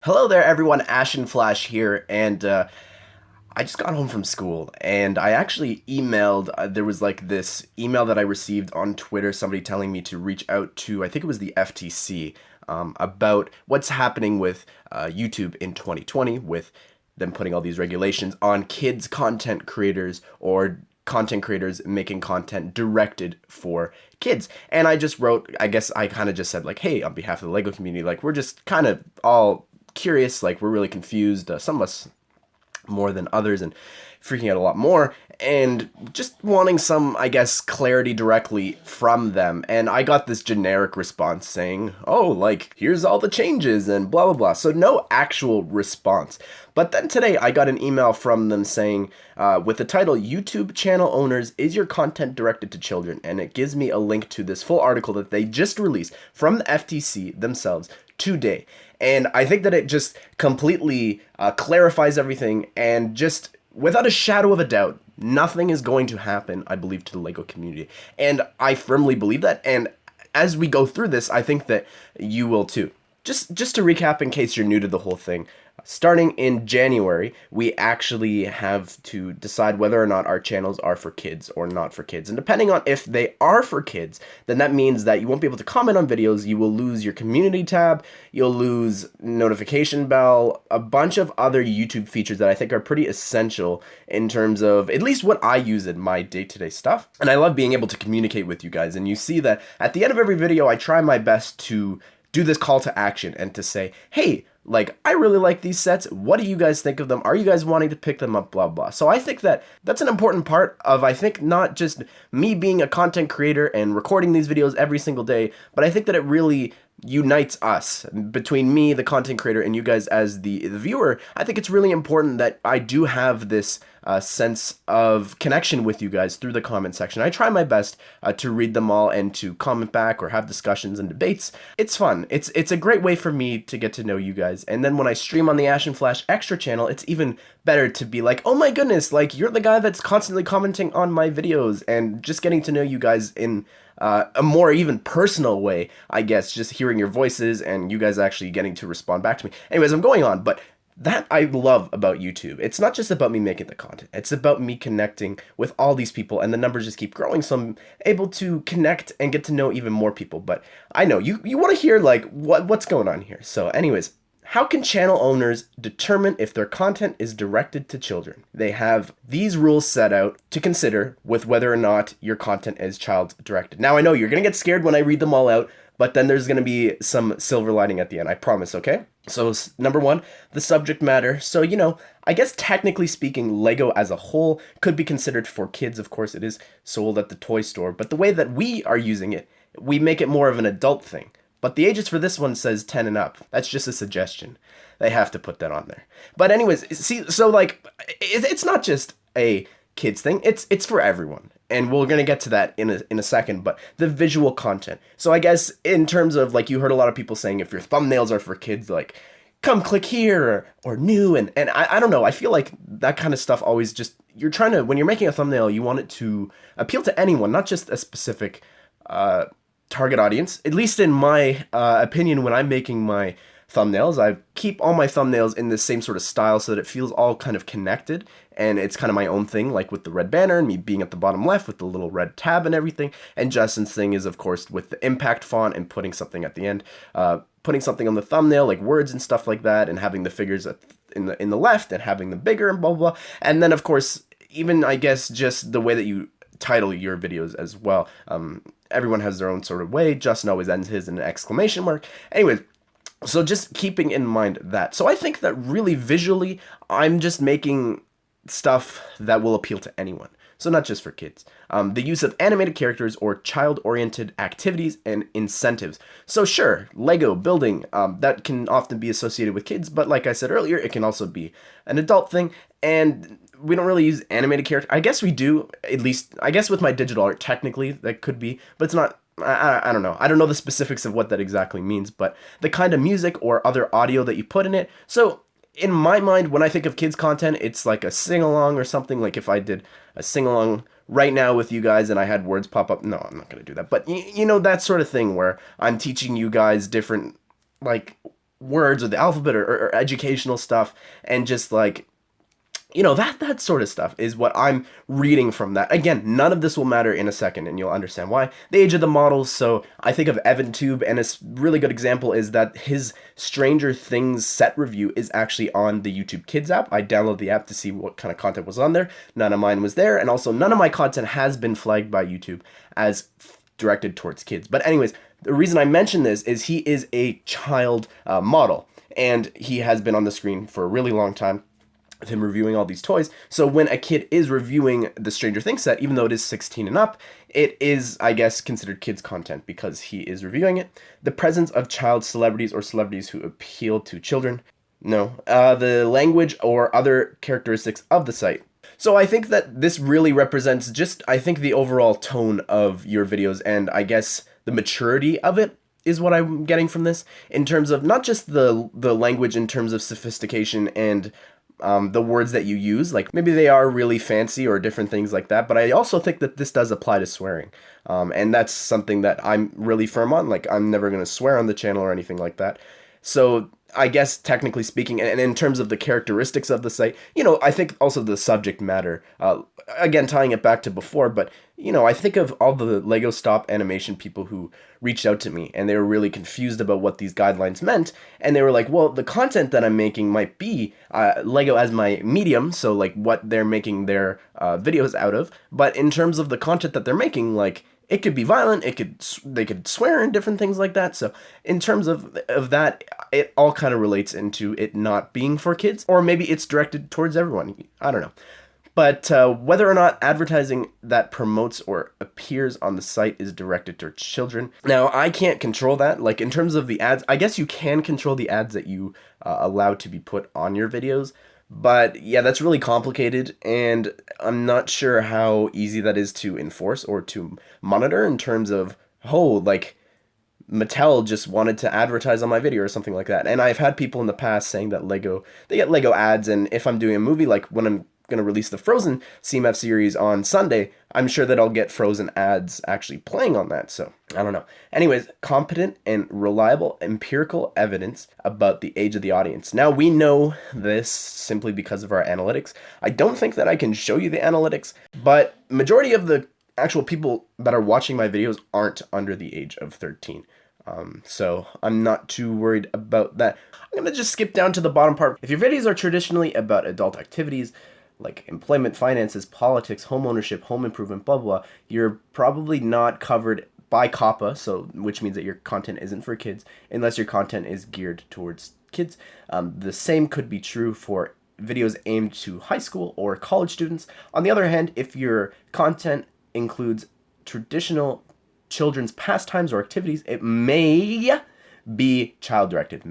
Hello there, everyone. Ashnflash here, and I just got home from school, and I actually emailed. There was like this email that I received on Twitter, somebody telling me to reach out to, I think it was the FTC, about what's happening with YouTube in 2020, with them putting all these regulations on kids content creators or content creators making content directed for kids. And I just wrote, I guess I kind of just said like, hey, on behalf of the Lego community, like we're just kind of all curious, like we're really confused, some of us more than others, and freaking out a lot more, and just wanting some, I guess, clarity directly from them. And I got this generic response saying, oh, like, here's all the changes and blah blah blah. So no actual response. But then today I got an email from them saying, with the title YouTube channel owners, is your content directed to children? And it gives me a link to this full article that they just released from the FTC themselves today. And I think that it just completely clarifies everything, and just without a shadow of a doubt, nothing is going to happen, I believe, to the Lego community. And I firmly believe that. And as we go through this, I think that you will too. Just to recap, in case you're new to the whole thing, starting in January, we actually have to decide whether or not our channels are for kids or not for kids. And depending on if they are for kids, then that means that you won't be able to comment on videos, you will lose your community tab, you'll lose notification bell, a bunch of other YouTube features that I think are pretty essential in terms of at least what I use in my day-to-day stuff. And I love being able to communicate with you guys. And you see that at the end of every video, I try my best to do this call to action and to say, hey, like, I really like these sets. What do you guys think of them? Are you guys wanting to pick them up? Blah, blah. So I think that that's an important part of, I think, not just me being a content creator and recording these videos every single day, but I think that it really unites us, between me, the content creator, and you guys as the viewer. I think it's really important that I do have this sense of connection with you guys through the comment section. I try my best to read them all and to comment back or have discussions and debates. It's fun. It's a great way for me to get to know you guys. And then when I stream on the Ashnflash Extra channel, it's even better to be like, oh my goodness, like you're the guy that's constantly commenting on my videos, and just getting to know you guys in a more even personal way, I guess, just hearing your voices and you guys actually getting to respond back to me. Anyways, I'm going on, but that I love about YouTube. It's not just about me making the content. It's about me connecting with all these people, and the numbers just keep growing, so I'm able to connect and get to know even more people. But I know you want to hear like what's going on here. So anyways, how can channel owners determine if their content is directed to children? They have these rules set out to consider with whether or not your content is child directed. Now I know you're going to get scared when I read them all out, but then there's going to be some silver lining at the end, I promise, okay? So number one, the subject matter. So, I guess technically speaking, Lego as a whole could be considered for kids. Of course, it is sold at the toy store, but the way that we are using it, we make it more of an adult thing. But the ages for this one says 10 and up. That's just a suggestion. They have to put that on there. But anyways, see, so like, it's not just a kids thing. It's for everyone. And we're going to get to that in a second, but the visual content. So I guess in terms of, like, you heard a lot of people saying if your thumbnails are for kids, like, come click here or new. And I don't know. I feel like that kind of stuff always just, you're trying to, when you're making a thumbnail, you want it to appeal to anyone, not just a specific target audience. At least in my opinion, when I'm making my thumbnails, I keep all my thumbnails in the same sort of style so that it feels all kind of connected, and it's kind of my own thing, like with the red banner and me being at the bottom left with the little red tab and everything. And Justin's thing is, of course, with the impact font and putting something at the end, putting something on the thumbnail like words and stuff like that, and having the figures in the left and having them bigger and blah blah blah. And then of course, even I guess just the way that you title your videos as well. Everyone has their own sort of way. Justin always ends his in an exclamation mark. Anyways, so just keeping in mind that. So I think that really visually, I'm just making stuff that will appeal to anyone. So not just for kids. The use of animated characters or child-oriented activities and incentives. So sure, Lego building, that can often be associated with kids, but like I said earlier, it can also be an adult thing. And we don't really use animated characters. I guess we do, at least, I guess with my digital art, technically, that could be, but it's not, I don't know. I don't know the specifics of what that exactly means, but the kind of music or other audio that you put in it. So in my mind, when I think of kids content, it's like a sing-along or something. Like if I did a sing-along right now with you guys and I had words pop up. No, I'm not going to do that. But, that sort of thing where I'm teaching you guys different, like, words or the alphabet or educational stuff, and just like, you know, that sort of stuff is what I'm reading from that. Again, none of this will matter in a second, and you'll understand why. The age of the models, so I think of EvanTube, and a really good example is that his Stranger Things set review is actually on the YouTube Kids app. I downloaded the app to see what kind of content was on there. None of mine was there, and also none of my content has been flagged by YouTube as directed towards kids. But anyways, the reason I mention this is he is a child model, and he has been on the screen for a really long time of him reviewing all these toys. So when a kid is reviewing the Stranger Things set, even though it is 16 and up, it is, I guess, considered kids content because he is reviewing it. The presence of child celebrities or celebrities who appeal to children. No. The language or other characteristics of the site. So I think that this really represents just, I think, the overall tone of your videos, and I guess the maturity of it is what I'm getting from this, in terms of not just the language in terms of sophistication and the words that you use, like maybe they are really fancy or different things like that, but I also think that this does apply to swearing, and that's something that I'm really firm on. Like, I'm never going to swear on the channel or anything like that. So I guess technically speaking, and in terms of the characteristics of the site, you know, I think also the subject matter, again, tying it back to before, but, you know, I think of all the Lego stop animation people who reached out to me, and they were really confused about what these guidelines meant, and they were like, well, the content that I'm making might be Lego as my medium, so like what they're making their videos out of, but in terms of the content that they're making, like, it could be violent, they could swear and different things like that. So in terms of that, it all kind of relates into it not being for kids, or maybe it's directed towards everyone. I don't know. But whether or not advertising that promotes or appears on the site is directed towards children. Now, I can't control that. Like, in terms of the ads, I guess you can control the ads that you allow to be put on your videos. But yeah, that's really complicated, and I'm not sure how easy that is to enforce or to monitor in terms of, oh, like, Mattel just wanted to advertise on my video or something like that. And I've had people in the past saying that they get Lego ads, and if I'm doing a movie, like when I'm going to release the Frozen CMF series on Sunday, I'm sure that I'll get Frozen ads actually playing on that. So I don't know. Anyways, competent and reliable empirical evidence about the age of the audience. Now, we know this simply because of our analytics. I don't think that I can show you the analytics, but majority of the actual people that are watching my videos aren't under the age of 13. So I'm not too worried about that. I'm going to just skip down to the bottom part. If your videos are traditionally about adult activities, like employment, finances, politics, home ownership, home improvement, blah, blah, you're probably not covered by COPPA, so which means that your content isn't for kids, unless your content is geared towards kids. The same could be true for videos aimed to high school or college students. On the other hand, if your content includes traditional children's pastimes or activities, it may be child-directed.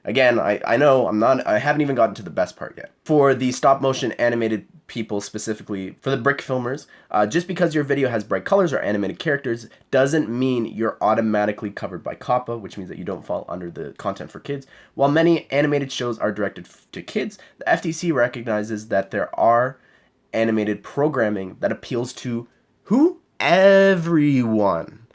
Again, I know I haven't even gotten to the best part yet. For the stop-motion animated people, specifically for the brick filmers, just because your video has bright colors or animated characters doesn't mean you're automatically covered by COPPA, which means that you don't fall under the content for kids. While many animated shows are directed to kids, the FTC recognizes that there are animated programming that appeals to who? Everyone.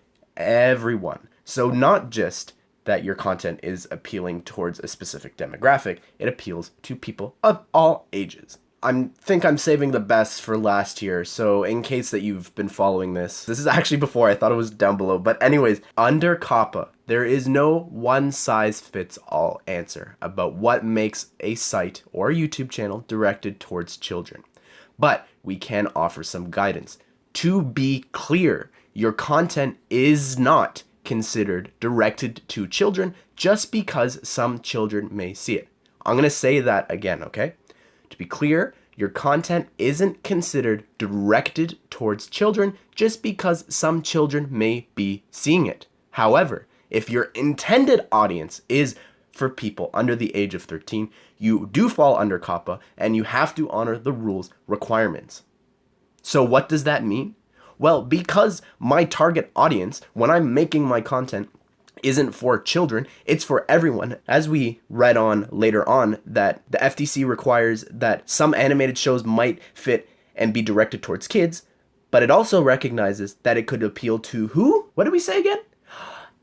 So not just that your content is appealing towards a specific demographic, it appeals to people of all ages. I think I'm saving the best for last here, so in case that you've been following this is actually before, I thought it was down below, but anyways, under COPPA, there is no one-size-fits-all answer about what makes a site or a YouTube channel directed towards children. But we can offer some guidance. To be clear, your content is not considered directed to children just because some children may see it. I'm going to say that again, okay? To be clear, your content isn't considered directed towards children just because some children may be seeing it. However, if your intended audience is for people under the age of 13, you do fall under COPPA and you have to honor the rules requirements. So what does that mean? Well, because my target audience, when I'm making my content, isn't for children, it's for everyone. As we read on later on, that the FTC requires that some animated shows might fit and be directed towards kids, but it also recognizes that it could appeal to who? What did we say again?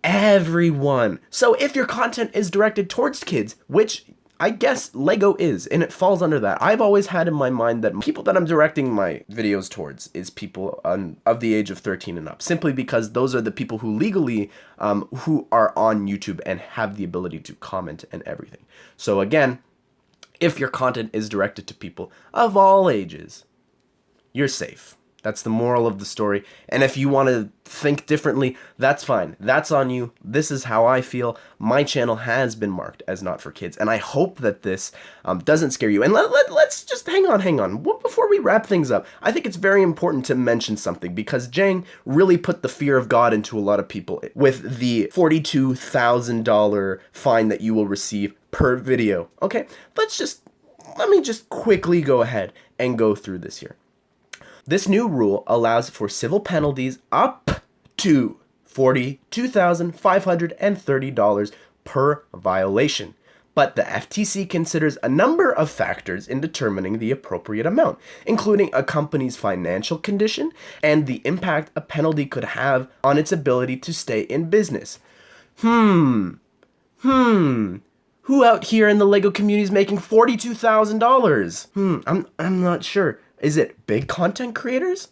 everyone. So if your content is directed towards kids, which I guess Lego is, and it falls under that. I've always had in my mind that people that I'm directing my videos towards is people of the age of 13 and up, simply because those are the people who legally, who are on YouTube and have the ability to comment and everything. So again, if your content is directed to people of all ages, you're safe. That's the moral of the story. And if you want to think differently, that's fine. That's on you. This is how I feel. My channel has been marked as not for kids. And I hope that this doesn't scare you. And let's just hang on. Before we wrap things up, I think it's very important to mention something, because Jang really put the fear of God into a lot of people with the $42,000 fine that you will receive per video. Okay, let me just quickly go ahead and go through this here. This new rule allows for civil penalties up to $42,530 per violation. But the FTC considers a number of factors in determining the appropriate amount, including a company's financial condition and the impact a penalty could have on its ability to stay in business. Who out here in the Lego community is making $42,000? I'm not sure. Is it big content creators?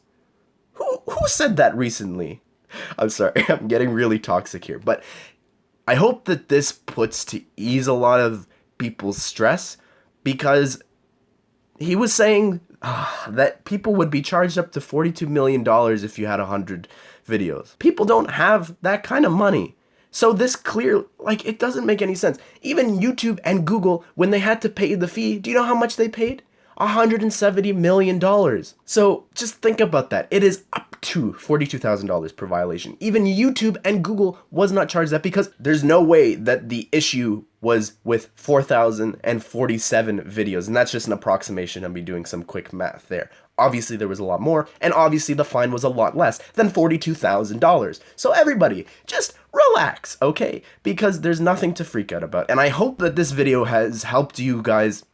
Who said that recently? I'm sorry, I'm getting really toxic here, but I hope that this puts to ease a lot of people's stress, because he was saying that people would be charged up to $42 million if you had 100 videos. People don't have that kind of money. So this it doesn't make any sense. Even YouTube and Google, when they had to pay the fee, do you know how much they paid? $170 million. So just think about that. It is up to $42,000 per violation. Even YouTube and Google was not charged that, because there's no way that the issue was with 4,047 videos. And that's just an approximation. I'll be doing some quick math there. Obviously there was a lot more, and obviously the fine was a lot less than $42,000. So everybody, just relax, okay? Because there's nothing to freak out about. And I hope that this video has helped you guys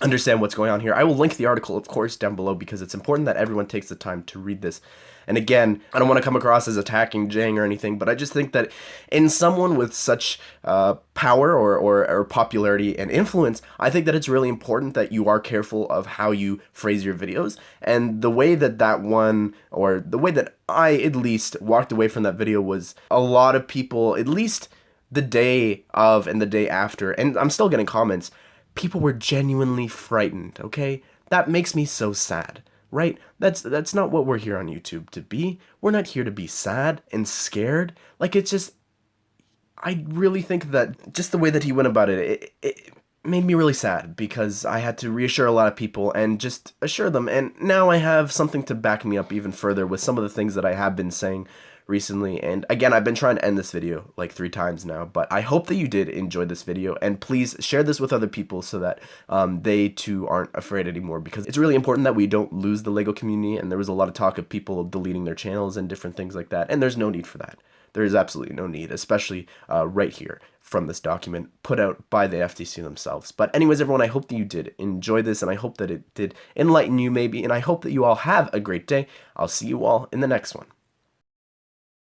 understand what's going on here. I will link the article, of course, down below, because it's important that everyone takes the time to read this. And again, I don't want to come across as attacking Jang or anything, but I just think that in someone with such power or popularity and influence, I think that it's really important that you are careful of how you phrase your videos. And the way that the way that I at least walked away from that video was a lot of people, at least the day of and the day after, and I'm still getting comments, people were genuinely frightened, okay? That makes me so sad, right? That's not what we're here on YouTube to be. We're not here to be sad and scared. It's just, I really think that just the way that he went about it made me really sad, because I had to reassure a lot of people and just assure them. And now I have something to back me up even further with some of the things that I have been saying recently. And again, I've been trying to end this video like 3 times now, but I hope that you did enjoy this video, and please share this with other people so that they too aren't afraid anymore, because it's really important that we don't lose the Lego community. And there was a lot of talk of people deleting their channels and different things like that, and there's no need for that. There is absolutely no need, especially right here from this document put out by the FTC themselves. But anyways, everyone, I hope that you did enjoy this, and I hope that it did enlighten you maybe, and I hope that you all have a great day. I'll see you all in the next one.